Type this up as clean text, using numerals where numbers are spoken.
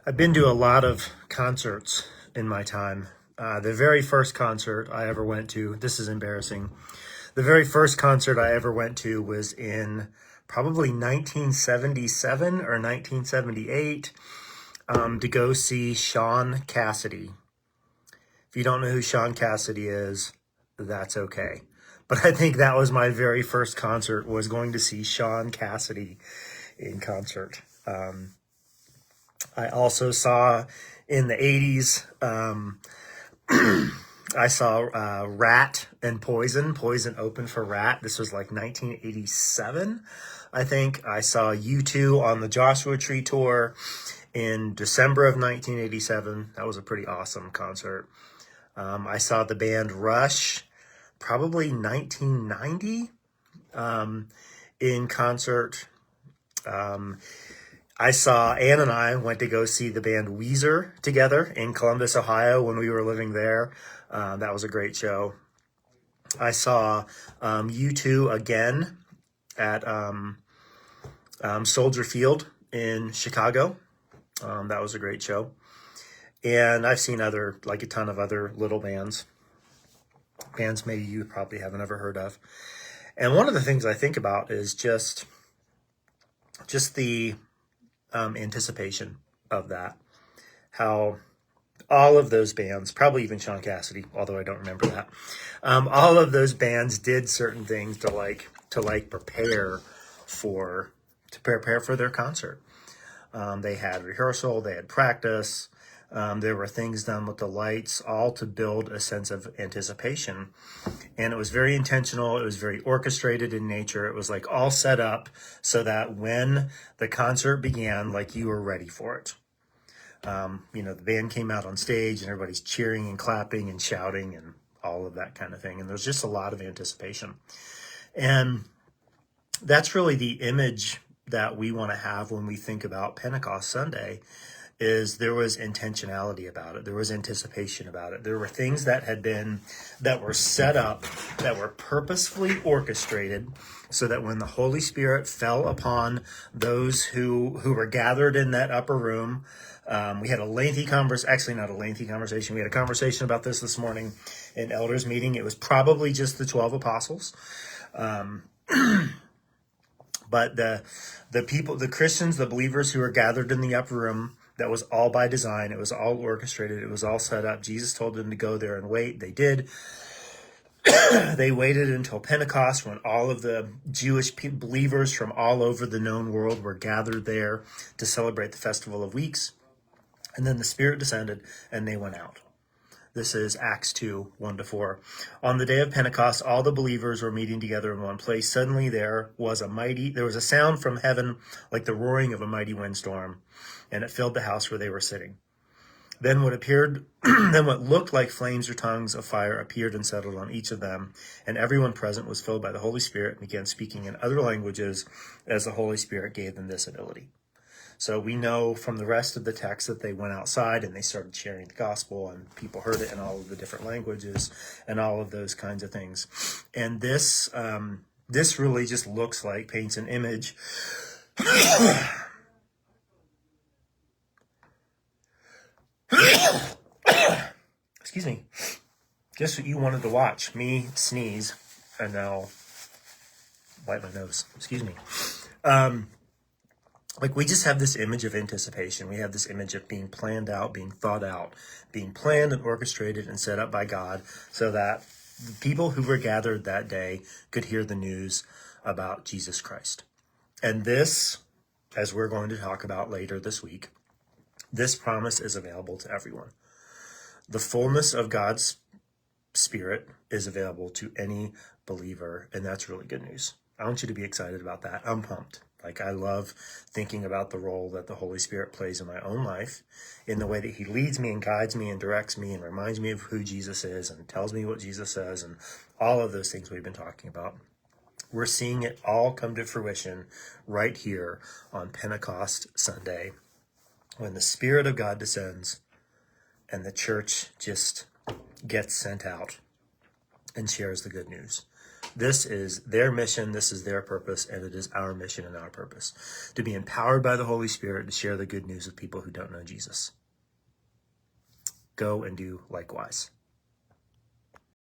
I've been to a lot of concerts in my time. The very first concert I ever went to, this is embarrassing. The very first concert I ever went to was in probably 1977 or 1978 to go see Sean Cassidy. If you don't know who Sean Cassidy is, that's okay. But I think that was my very first concert, was going to see Sean Cassidy in concert. I also saw in the 80s, I saw Rat and Poison. Poison opened for Rat. This was like 1987, I think. I saw U2 on the Joshua Tree tour in December of 1987. That was a pretty awesome concert. I saw the band Rush, probably 1990, in concert. Ann and I went to go see the band Weezer together in Columbus, Ohio when we were living there. That was a great show. I saw U2 again at Soldier Field in Chicago. That was a great show. And I've seen a ton of other little bands maybe you probably haven't ever heard of. And one of the things I think about is just the anticipation of that. How all of those bands, probably even Sean Cassidy, although I don't remember that, all of those bands did certain things to prepare for their concert. They had rehearsal, they had practice. There were things done with the lights, all to build a sense of anticipation. And it was very intentional. It was very orchestrated in nature. It was like all set up so that when the concert began, like you were ready for it. The band came out on stage and everybody's cheering and clapping and shouting and all of that kind of thing. And there's just a lot of anticipation. And that's really the image that we want to have when we think about Pentecost Sunday. Is there was intentionality about it. There was anticipation about it. There were things that were set up, that were purposefully orchestrated so that when the Holy Spirit fell upon those who were gathered in that upper room, we had a lengthy conversation, not a lengthy conversation. We had a conversation about this morning in elders meeting. It was probably just the 12 apostles. But the people, the Christians, the believers who were gathered in the upper room, that was all by design. It was all orchestrated. It was all set up. Jesus told them to go there and wait. They did. They waited until Pentecost, when all of the Jewish believers from all over the known world were gathered there to celebrate the Festival of Weeks. And then the Spirit descended and they went out. This is Acts 2, 1-4. On the day of Pentecost, all the believers were meeting together in one place. Suddenly there was a sound from heaven like the roaring of a mighty windstorm, and it filled the house where they were sitting. Then what looked like flames or tongues of fire appeared and settled on each of them, and everyone present was filled by the Holy Spirit and began speaking in other languages as the Holy Spirit gave them this ability. So we know from the rest of the text that they went outside and they started sharing the gospel, and people heard it in all of the different languages and all of those kinds of things. And this really just paints an image. Excuse me. Just what you wanted to watch. Me sneeze and now wipe my nose. Excuse me. We just have this image of anticipation. We have this image of being planned out, being thought out, being planned and orchestrated and set up by God so that the people who were gathered that day could hear the news about Jesus Christ. And this, as we're going to talk about later this week, this promise is available to everyone. The fullness of God's Spirit is available to any believer, and that's really good news. I want you to be excited about that. I'm pumped. I love thinking about the role that the Holy Spirit plays in my own life, in the way that he leads me and guides me and directs me and reminds me of who Jesus is and tells me what Jesus says and all of those things we've been talking about. We're seeing it all come to fruition right here on Pentecost Sunday, when the Spirit of God descends and the church just gets sent out and shares the good news. This is their mission, this is their purpose, and it is our mission and our purpose to be empowered by the Holy Spirit to share the good news with people who don't know Jesus. Go and do likewise.